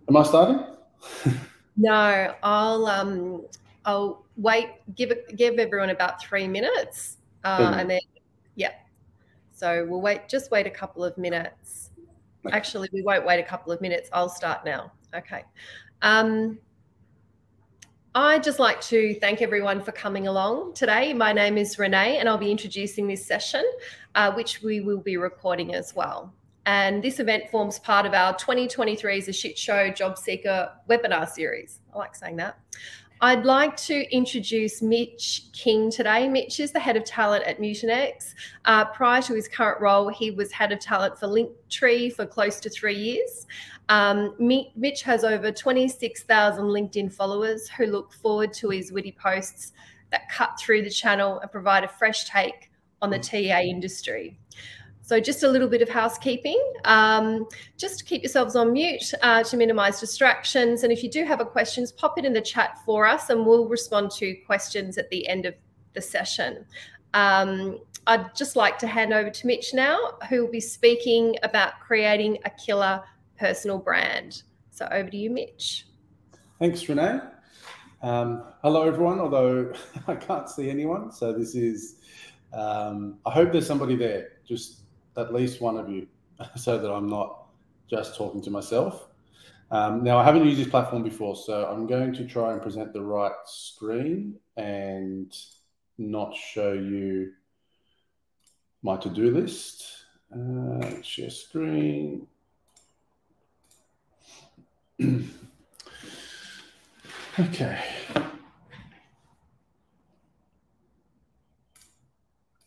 Am I starting? No, I'll wait. Give everyone about 3 minutes, and then yeah. So we'll wait. Just wait a couple of minutes. Okay. Actually, we won't wait a couple of minutes. I'll start now. Okay. I'd just like to thank everyone for coming along today. My name is Renee, and I'll be introducing this session, which we will be recording as well. And this event forms part of our 2023 is a Shit Show Job Seeker webinar series. I like saying that. I'd like to introduce Mitch King today. Mitch is the head of talent at Mutinex. Prior to his current role, he was head of talent for Linktree for close to 3 years. Mitch has over 26,000 LinkedIn followers who look forward to his witty posts that cut through the channel and provide a fresh take on the TA industry. So just a little bit of housekeeping. Just keep yourselves on mute to minimise distractions. And if you do have a questions, pop it in the chat for us and we'll respond to questions at the end of the session. I'd just like to hand over to Mitch now, who will be speaking about creating a killer personal brand. So over to you, Mitch. Thanks, Renee. Hello, everyone, although I can't see anyone. So this is, I hope there's somebody there, just at least one of you, so that I'm not just talking to myself. Now, I haven't used this platform before, so I'm going to try and present the right screen and not show you my to-do list. Share screen. Okay.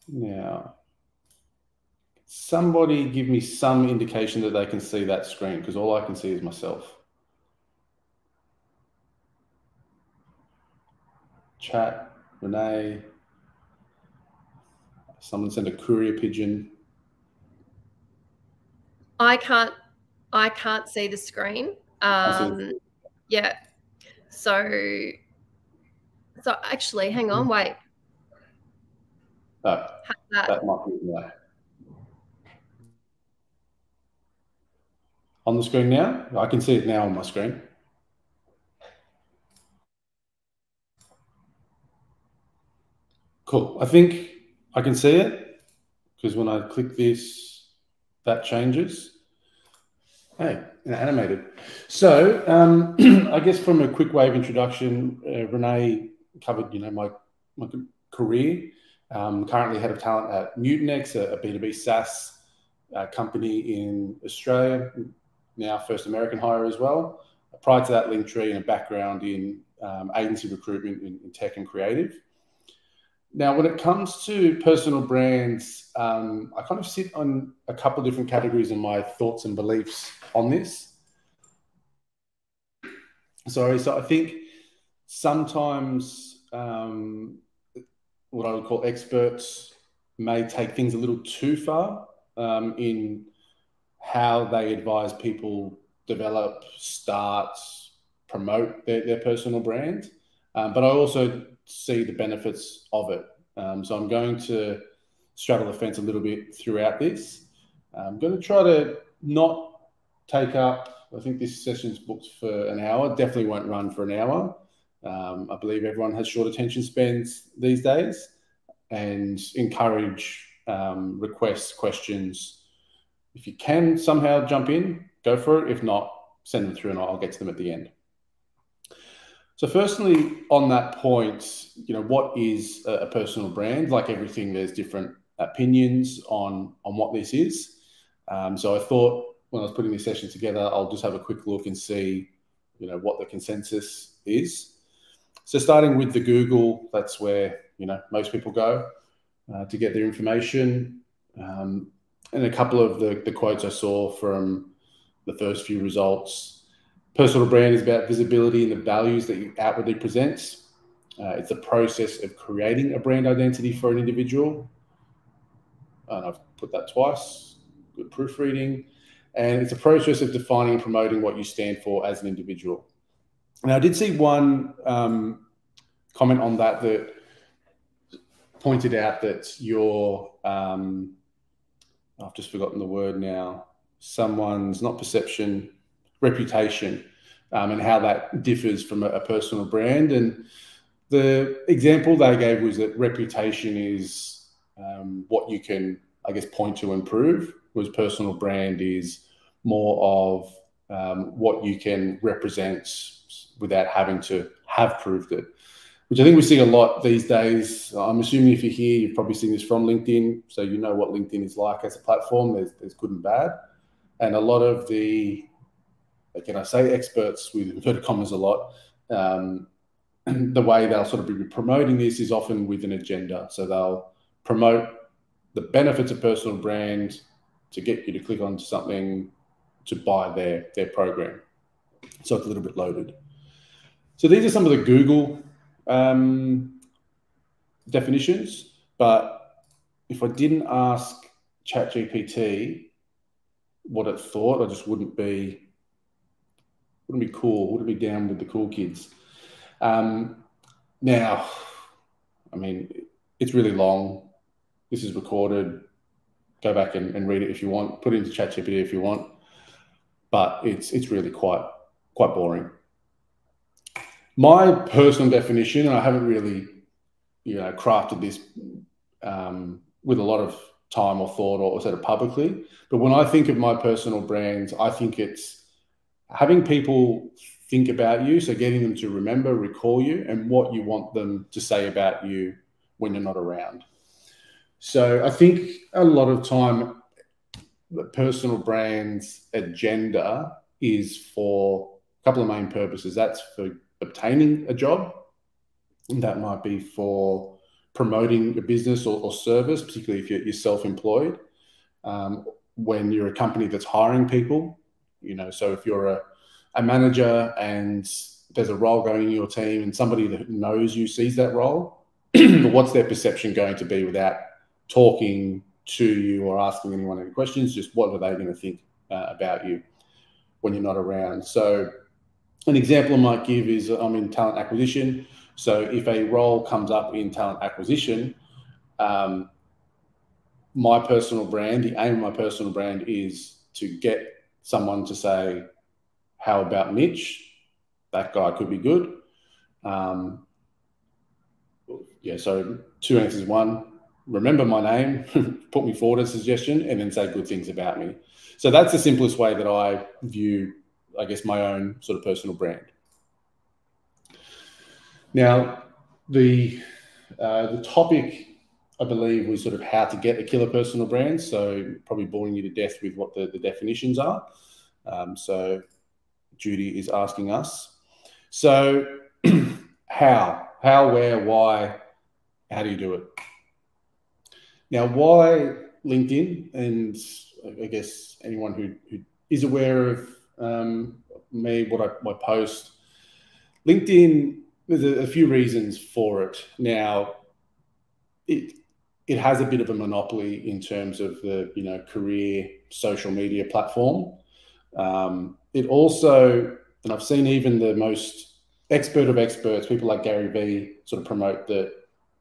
Now, somebody give me some indication that they can see that screen, because all I can see is myself. Chat, Renee. Someone sent a courier pigeon. I can't see the screen. Yeah. So actually, hang on, wait. Oh, that might be there. On the screen now? I can see it now on my screen. Cool. I think I can see it because when I click this, that changes. Hey, animated. So I guess from a quick wave introduction, Renee covered, my career. Currently head of talent at Mutinex, a B2B SaaS company in Australia, now first American hire as well. Prior to that, Linktree and a background in agency recruitment in tech and creative. Now, when it comes to personal brands, I kind of sit on a couple of different categories in my thoughts and beliefs on this. So I think sometimes what I would call experts may take things a little too far in how they advise people develop, start, promote their personal brand. But I also see the benefits of it. So I'm going to straddle the fence a little bit throughout this. I'm going to try to not take up, I think this session's booked for an hour, definitely won't run for an hour. I believe everyone has short attention spans these days, and encourage requests, questions. If you can somehow jump in, go for it. If not, send them through and I'll get to them at the end. So firstly, on that point, what is a personal brand? Like everything, there's different opinions on what this is. So I thought when I was putting this session together, I'll just have a quick look and see, what the consensus is. So starting with the Google, that's where, most people go to get their information. And a couple of the quotes I saw from the first few results. Personal brand is about visibility and the values that you outwardly present. It's a process of creating a brand identity for an individual. And I've put that twice. Good proofreading. And it's a process of defining and promoting what you stand for as an individual. Now, I did see one comment on that pointed out that your, I've just forgotten the word now, someone's not perception, reputation and how that differs from a personal brand. And the example they gave was that reputation is what you can, I guess, point to and prove, whereas personal brand is more of what you can represent without having to have proved it, which I think we see a lot these days. I'm assuming if you're here, you've probably seen this from LinkedIn, so you know what LinkedIn is like as a platform. There's good and bad. And a lot of the, can I say, experts with inverted commas a lot, the way they'll sort of be promoting this is often with an agenda. So they'll promote the benefits of personal brand to get you to click onto something to buy their program. So it's a little bit loaded. So these are some of the Google definitions, but if I didn't ask ChatGPT what it thought, I just wouldn't be cool, wouldn't be down with the cool kids. Now, I mean, it's really long. This is recorded. Go back and read it if you want. Put it into ChatGPT if you want. But it's really quite boring. My personal definition, and I haven't really, crafted this with a lot of time or thought or said it publicly. But when I think of my personal brands, I think it's having people think about you, so getting them to remember, recall you, and what you want them to say about you when you're not around. So I think a lot of time the personal brand's agenda is for a couple of main purposes. That's for obtaining a job. That might be for promoting a business or service, particularly if you're self-employed. When you're a company that's hiring people, so if you're a manager and there's a role going in your team and somebody that knows you sees that role, what's their perception going to be without talking to you or asking anyone any questions? Just what are they going to think about you when you're not around? So an example I might give is I'm in talent acquisition. So if a role comes up in talent acquisition, my personal brand, the aim of my personal brand is to get someone to say, how about Mitch? That guy could be good. So two answers. One, remember my name, put me forward as a suggestion, and then say good things about me. So that's the simplest way that I view, I guess, my own sort of personal brand. Now, the topic, I believe, was sort of how to get a killer personal brand. So probably boring you to death with what the definitions are. So Judy is asking us. So how, where, why, how do you do it? Now, why LinkedIn? And I guess anyone who is aware of me, what I post, LinkedIn, there's a few reasons for it. Now, it has a bit of a monopoly in terms of the career social media platform. It also, and I've seen even the most expert of experts, people like Gary Vee, sort of promote that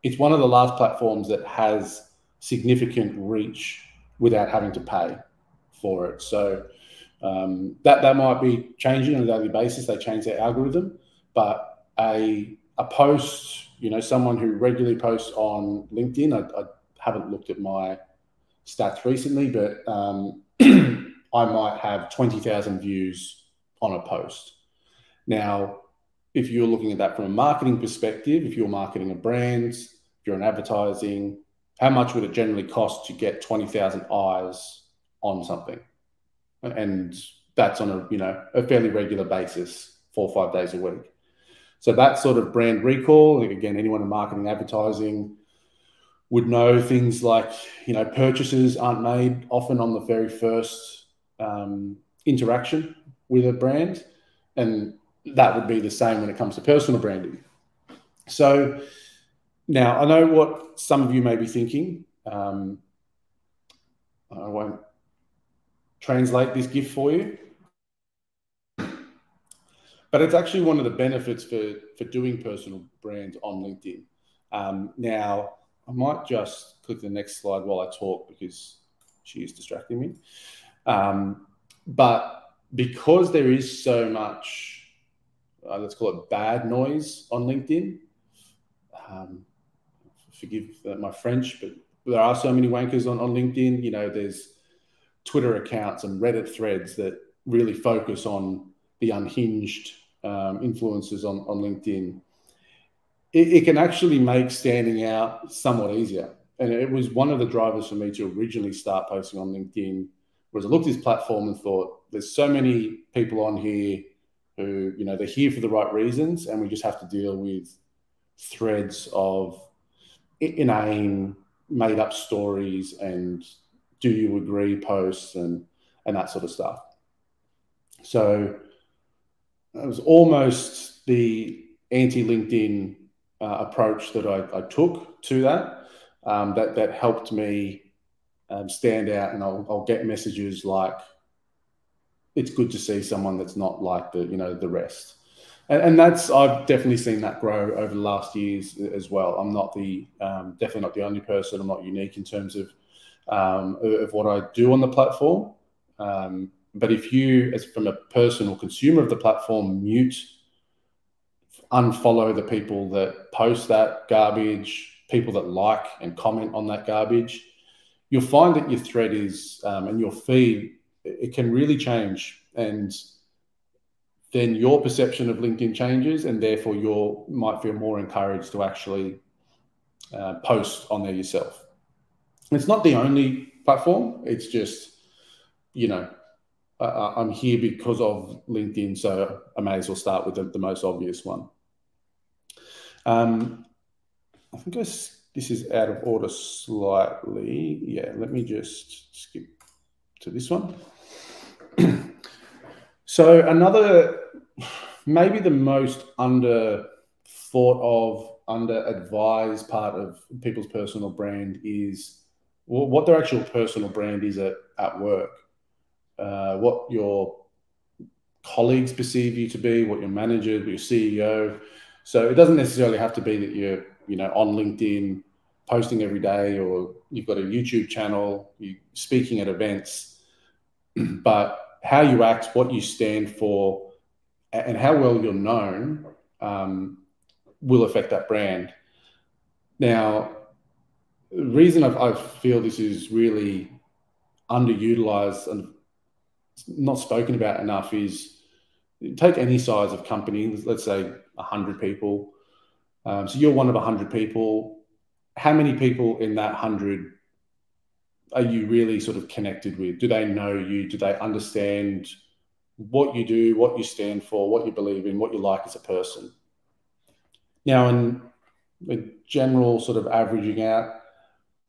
it's one of the last platforms that has significant reach without having to pay for it. So that might be changing on a daily basis. They change their algorithm, but a post, someone who regularly posts on LinkedIn, I haven't looked at my stats recently, but I might have 20,000 views on a post. Now, if you're looking at that from a marketing perspective, if you're marketing a brand, if you're in advertising, how much would it generally cost to get 20,000 eyes on something? And that's on a fairly regular basis, 4 or 5 days a week. So that sort of brand recall, again, anyone in marketing, advertising would know things like, purchases aren't made often on the very first interaction with a brand. And that would be the same when it comes to personal branding. So now I know what some of you may be thinking. I won't translate this GIF for you, but it's actually one of the benefits for doing personal brands on LinkedIn. Now, I might just click the next slide while I talk because she is distracting me. But because there is so much let's call it bad noise on LinkedIn. Forgive my French, but there are so many wankers on LinkedIn. You know, there's Twitter accounts and Reddit threads that really focus on the unhinged influencers on LinkedIn. It can actually make standing out somewhat easier. And it was one of the drivers for me to originally start posting on LinkedIn, was I looked at this platform and thought, there's so many people on here who, you know, they're here for the right reasons, and we just have to deal with threads of inane, made up stories and do you agree posts and that sort of stuff. So it was almost the anti-LinkedIn approach that I took to that, that helped me stand out. And I'll get messages like, it's good to see someone that's not like the rest. And that's, I've definitely seen that grow over the last years as well. I'm not definitely not the only person. I'm not unique in terms of what I do on the platform. But if you, as from a person or consumer of the platform, unfollow the people that post that garbage, people that like and comment on that garbage, you'll find that your thread is, and your feed, it can really change. And then your perception of LinkedIn changes, and therefore you might feel more encouraged to actually post on there yourself. It's not the only platform. It's just, you know, I'm here because of LinkedIn, so I may as well start with the most obvious one. I think this is out of order slightly. Yeah, let me just skip to this one. So another, maybe the most under thought of, under advised part of people's personal brand is what their actual personal brand is at work, what your colleagues perceive you to be, what your manager, your CEO. So it doesn't necessarily have to be that you're, you know, on LinkedIn posting every day, or you've got a YouTube channel, you're speaking at events, but how you act, what you stand for, and how well you're known will affect that brand. Now, the reason I feel this is really underutilized and not spoken about enough is, take any size of company, let's say 100 people. So you're one of 100 people. How many people in that 100 are you really sort of connected with? Do they know you? Do they understand what you do, what you stand for, what you believe in, what you like as a person? Now, in the general sort of averaging out,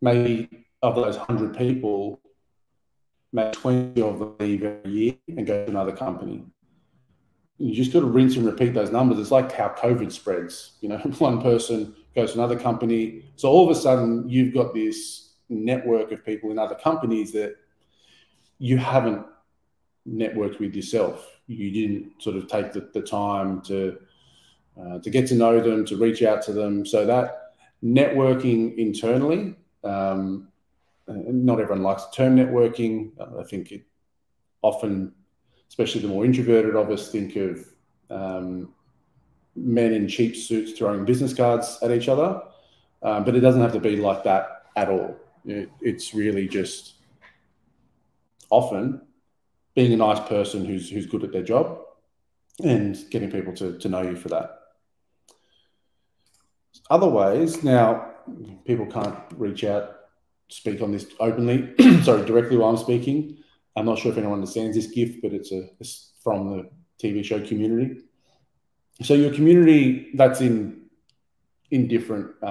maybe of those 100 people, maybe 20 of them leave every year and go to another company. You just got to rinse and repeat those numbers. It's like how COVID spreads. You know, one person goes to another company. So all of a sudden, you've got this network of people in other companies that you haven't networked with yourself. You didn't sort of take the time to get to know them, to reach out to them. So that networking internally, not everyone likes the term networking. I think it often, especially the more introverted of us, think of men in cheap suits throwing business cards at each other. But it doesn't have to be like that at all. It's really just often being a nice person who's good at their job and getting people to know you for that. Other ways, now people can't reach out, speak on this openly, sorry, directly while I'm speaking. I'm not sure if anyone understands this GIF, but it's from the TV show Community. So your community, that's in different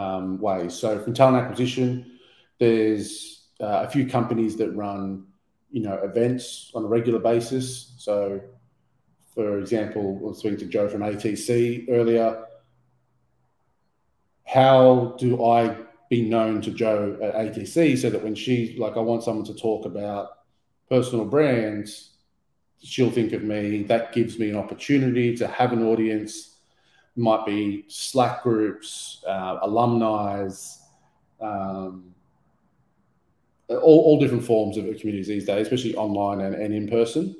ways. So from talent acquisition, there's a few companies that run, you know, events on a regular basis. So, for example, I was speaking to Joe from ATC earlier. How do I be known to Joe at ATC so that when she's like, I want someone to talk about personal brands, she'll think of me. That gives me an opportunity to have an audience. Might be Slack groups, alumni, all different forms of communities these days, especially online and in person.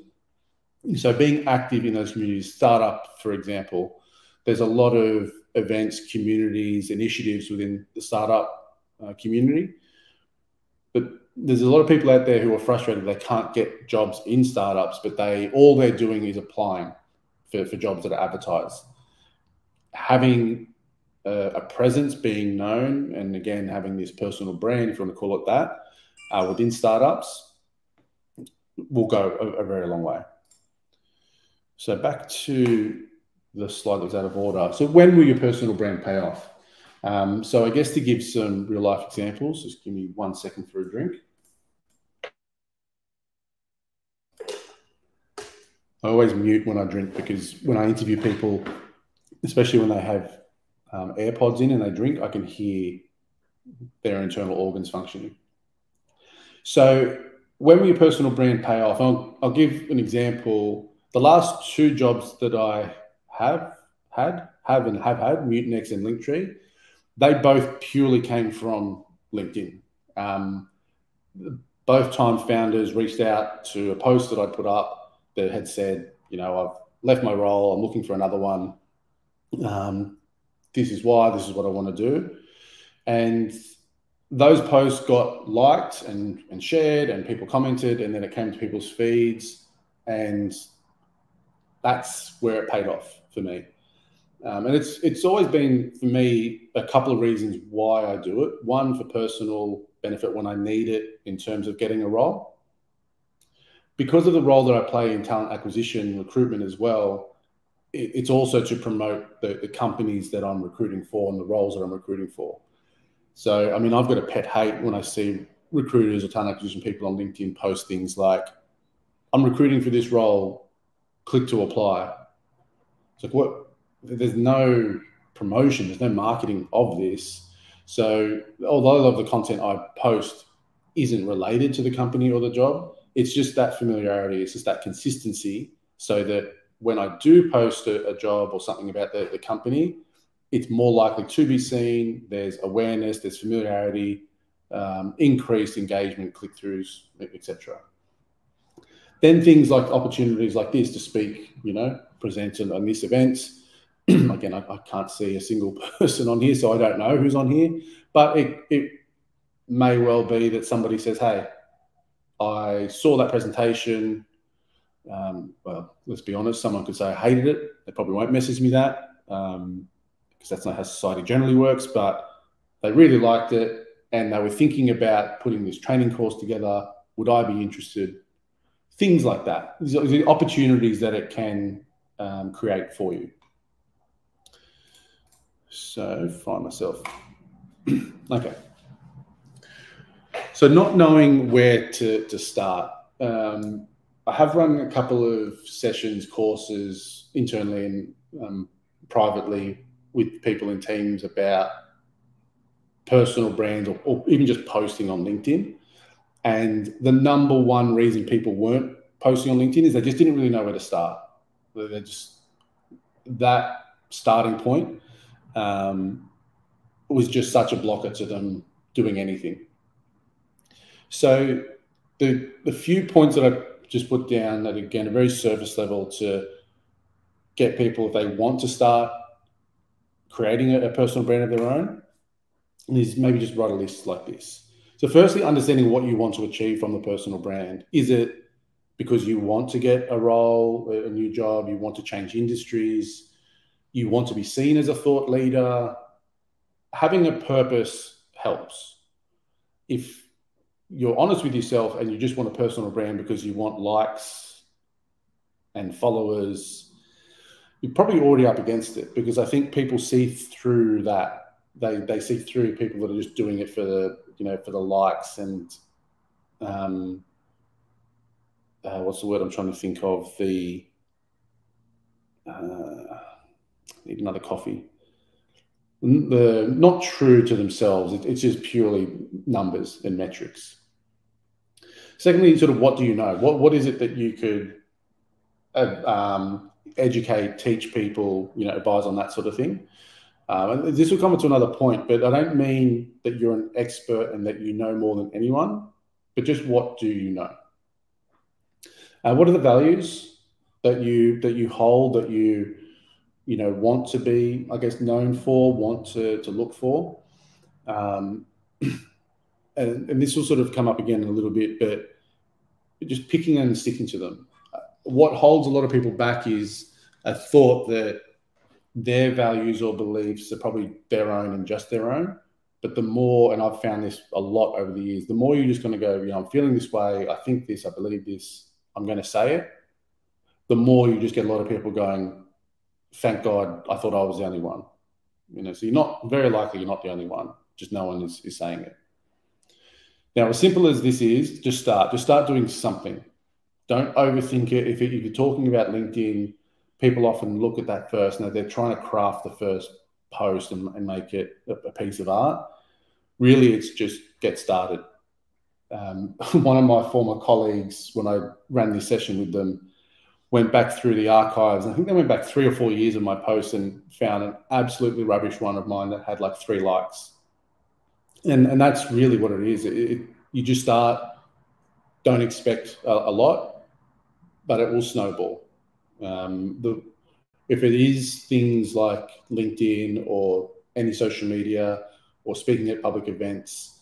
So being active in those communities, startup, for example, there's a lot of events, communities, initiatives within the startup community. But there's a lot of people out there who are frustrated they can't get jobs in startups, but all they're doing is applying for jobs that are advertised. Having a presence, being known, and again, having this personal brand, if you want to call it that, within startups will go a very long way. So back to the slide that was out of order. So when will your personal brand pay off? So I guess to give some real life examples, just give me 1 second for a drink. I always mute when I drink because when I interview people, especially when they have AirPods in and they drink, I can hear their internal organs functioning. So when will your personal brand pay off? I'll give an example. The last 2 jobs that I have had, Mutinex and Linktree, they both purely came from LinkedIn. Both times founders reached out to a post that I put up that had said, I've left my role, I'm looking for another one. This is why, this is what I want to do. And those posts got liked and shared, and people commented, and then it came to people's feeds, and that's where it paid off for me. And it's always been, for me, a couple of reasons why I do it. One, for personal benefit when I need it in terms of getting a role. Because of the role that I play in talent acquisition, recruitment as well, it's also to promote the companies that I'm recruiting for and the roles that I'm recruiting for. So, I mean, I've got a pet hate when I see recruiters or talent acquisition people on LinkedIn post things like, I'm recruiting for this role, click to apply. It's like, what? There's no promotion, there's no marketing of this. So although a lot of the content I post isn't related to the company or the job, it's just that familiarity, it's just that consistency, so that when I do post a job or something about the company, it's more likely to be seen, there's awareness, there's familiarity, increased engagement, click-throughs, etc. Then things like opportunities like this to speak, present on this event. Again, I can't see a single person on here, so I don't know who's on here, but it may well be that somebody says, hey, I saw that presentation. Well, let's be honest, someone could say I hated it. They probably won't message me that because that's not how society generally works, but they really liked it and they were thinking about putting this training course together. Would I be interested? Things like that. These are the opportunities that it can create for you. So find myself. Okay. So not knowing where to start. I have run a couple of sessions, courses internally and privately with people in teams about personal brands or even just posting on LinkedIn. And the number one reason people weren't posting on LinkedIn is they just didn't really know where to start. They just, that starting point was just such a blocker to them doing anything. So the few points that I just put down that, again, are very surface level to get people, if they want to start creating a personal brand of their own, is maybe just write a list like this. So firstly, understanding what you want to achieve from the personal brand. Is it because you want to get a role, a new job, you want to change industries, you want to be seen as a thought leader? Having a purpose helps. If you're honest with yourself and you just want a personal brand because you want likes and followers, you're probably already up against it, because I think people see through that. They see through people that are just doing it for the, for the likes and what's the word I'm trying to think of? Need another coffee. Not true to themselves. It's just purely numbers and metrics. Secondly, sort of what do you know? What is it that you could educate, teach people, advise on, that sort of thing? And this will come to another point, but I don't mean that you're an expert and that you know more than anyone, but just what do you know? What are the values that you hold, that you want to be, I guess, known for, want to look for. And this will sort of come up again in a little bit, but just picking and sticking to them. What holds a lot of people back is a thought that their values or beliefs are probably their own and just their own. But the more, and I've found this a lot over the years, the more you're just going to go, I'm feeling this way, I think this, I believe this, I'm going to say it, the more you just get a lot of people going, thank God, I thought I was the only one. So you're not, very likely you're not the only one, just no one is saying it. Now, as simple as this is, just start doing something. Don't overthink it. If you're talking about LinkedIn, people often look at that first and they're trying to craft the first post and make it a piece of art. Really, it's just get started. One of my former colleagues, when I ran this session with them, went back through the archives. I think they went back 3 or 4 years of my posts and found an absolutely rubbish one of mine that had like 3 likes. And that's really what it is. You just start, don't expect a lot, but it will snowball. If it is things like LinkedIn or any social media or speaking at public events,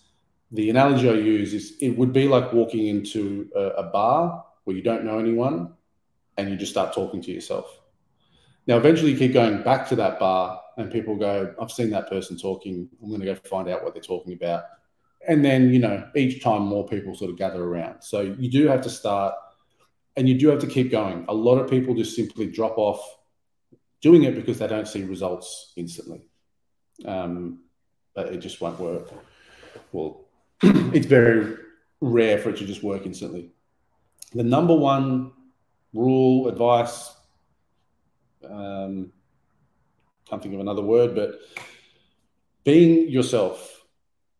the analogy I use is it would be like walking into a bar where you don't know anyone and you just start talking to yourself. Now, eventually you keep going back to that bar and people go, I've seen that person talking. I'm going to go find out what they're talking about. And then, each time more people sort of gather around. So you do have to start and you do have to keep going. A lot of people just simply drop off doing it because they don't see results instantly. But it just won't work. Well, it's very rare for it to just work instantly. The number one rule, advice, can't think of another word, but being yourself.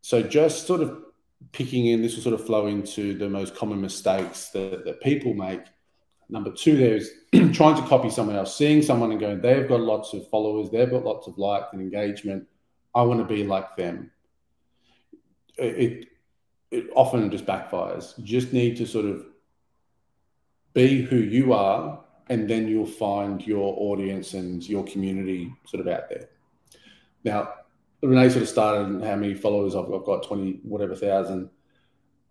So just sort of picking in, this will sort of flow into the most common mistakes that people make. Number 2, there's trying to copy someone else, seeing someone and going, they've got lots of followers, they've got lots of likes and engagement. I want to be like them. It often just backfires. You just need to sort of be who you are, and then you'll find your audience and your community sort of out there. Now, Renee sort of started and how many followers I've got, 20 whatever thousand.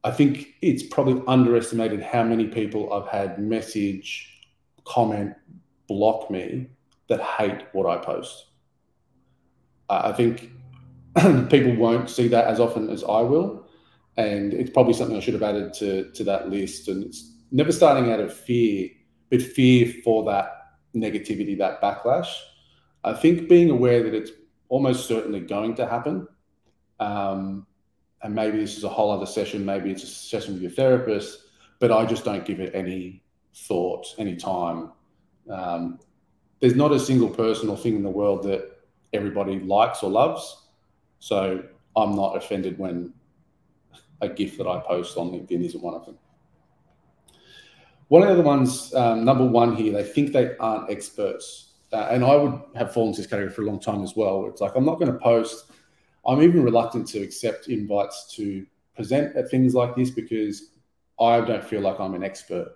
I think it's probably underestimated how many people I've had message, comment, block me that hate what I post. I think people won't see that as often as I will. And it's probably something I should have added to that list. And it's never starting out of fear, but fear for that negativity, that backlash. I think being aware that it's almost certainly going to happen. And maybe this is a whole other session, maybe it's a session with your therapist, but I just don't give it any thought, any time. There's not a single person or thing in the world that everybody likes or loves. So I'm not offended when a GIF that I post on LinkedIn isn't one of them. One of the other ones, number 1 here, they think they aren't experts. And I would have fallen into this category for a long time as well. It's like, I'm not going to post. I'm even reluctant to accept invites to present at things like this because I don't feel like I'm an expert.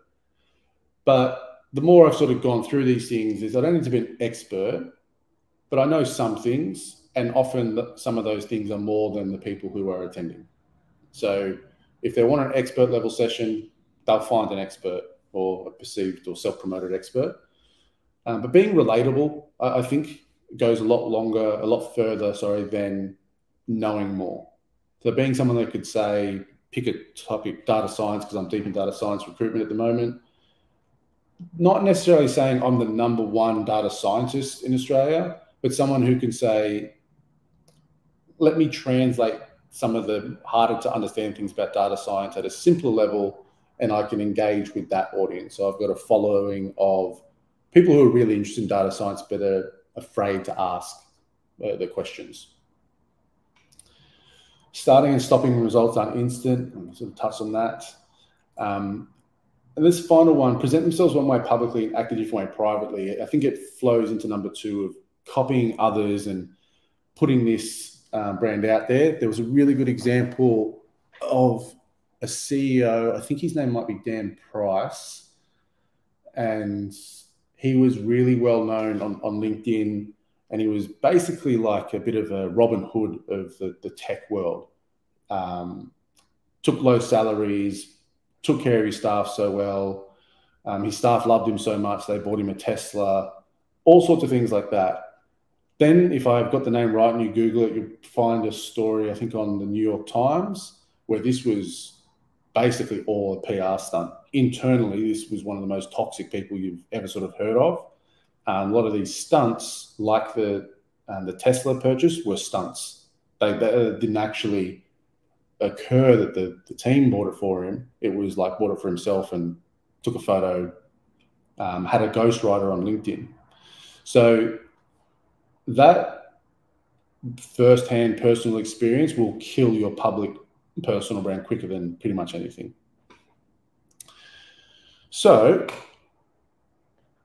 But the more I've sort of gone through these things is I don't need to be an expert, but I know some things, and often some of those things are more than the people who are attending. So if they want an expert level session, they'll find an expert or a perceived or self-promoted expert. But being relatable, I think, goes a lot further, than knowing more. So being someone that could say, pick a topic, data science, because I'm deep in data science recruitment at the moment. Not necessarily saying I'm the number 1 data scientist in Australia, but someone who can say, let me translate some of the harder to understand things about data science at a simpler level, and I can engage with that audience. So I've got a following of people who are really interested in data science, but are afraid to ask the questions. Starting and stopping results aren't instant. I'm sort of touched on that. And this final one, present themselves one way publicly and act a different way privately. I think it flows into number 2 of copying others and putting this brand out there. There was a really good example of a CEO, I think his name might be Dan Price, and he was really well known on LinkedIn, and he was basically like a bit of a Robin Hood of the tech world. Took low salaries, took care of his staff so well. His staff loved him so much, they bought him a Tesla, all sorts of things like that. Then, if I've got the name right and you Google it, you'll find a story, I think, on the New York Times, where this was basically all a PR stunt. Internally, this was one of the most toxic people you've ever sort of heard of. A lot of these stunts, like the Tesla purchase, were stunts. They didn't actually occur that the team bought it for him. It was like bought it for himself and took a photo, had a ghostwriter on LinkedIn. So that first-hand personal experience will kill your public personal brand quicker than pretty much anything. So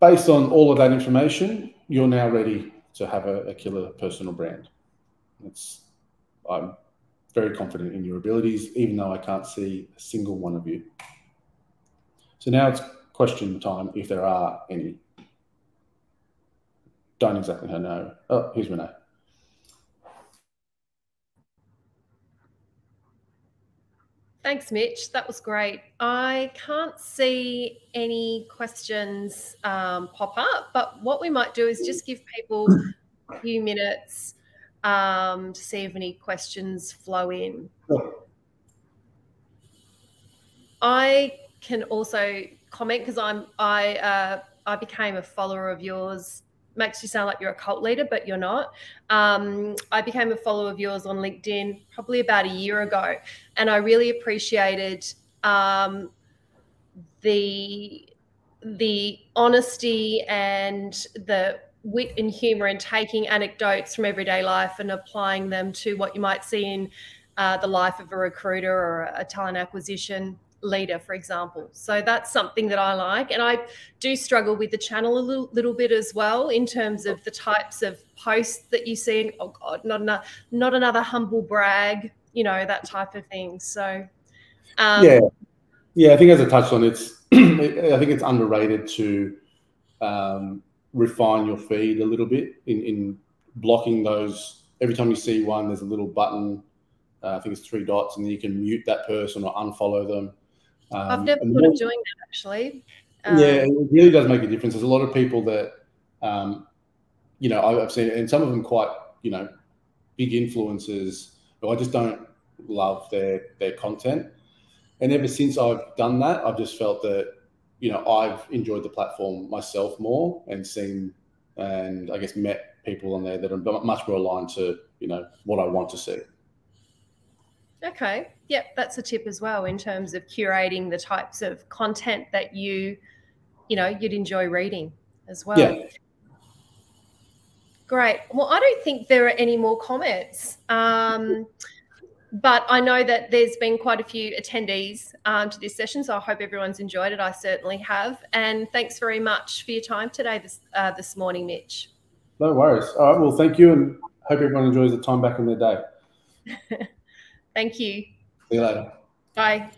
based on all of that information, you're now ready to have a killer personal brand. I'm very confident in your abilities, even though I can't see a single one of you. So now it's question time, if there are any. Don't exactly know. Oh, here's Renee. Thanks, Mitch. That was great. I can't see any questions pop up, but what we might do is just give people a few minutes to see if any questions flow in. Sure. I can also comment because I became a follower of yours. Makes you sound like you're a cult leader, but you're not. I became a follower of yours on LinkedIn probably about a year ago, and I really appreciated the honesty and the wit and humor and taking anecdotes from everyday life and applying them to what you might see in the life of a recruiter or a talent acquisition leader, for example. So that's something that I like. And I do struggle with the channel a little bit as well in terms of the types of posts that you see. Oh God, not another humble brag, that type of thing. So yeah, I think as I touched on, I think it's underrated to refine your feed a little bit in blocking those. Every time you see one, there's a little button. I think it's 3 dots, and then you can mute that person or unfollow them. I've never thought of doing that, actually. Yeah, it really does make a difference. There's a lot of people that, I've seen, and some of them quite, big influencers who I just don't love their content. And ever since I've done that, I've just felt that, I've enjoyed the platform myself more and seen, and I guess met people on there that are much more aligned to, what I want to see. Okay. Yep, that's a tip as well in terms of curating the types of content that you'd enjoy reading as well. Yeah. Great. Well, I don't think there are any more comments, but I know that there's been quite a few attendees to this session, so I hope everyone's enjoyed it. I certainly have. And thanks very much for your time today this morning, Mitch. No worries. All right. Well, thank you, and hope everyone enjoys the time back in their day. Thank you. See you later. Bye.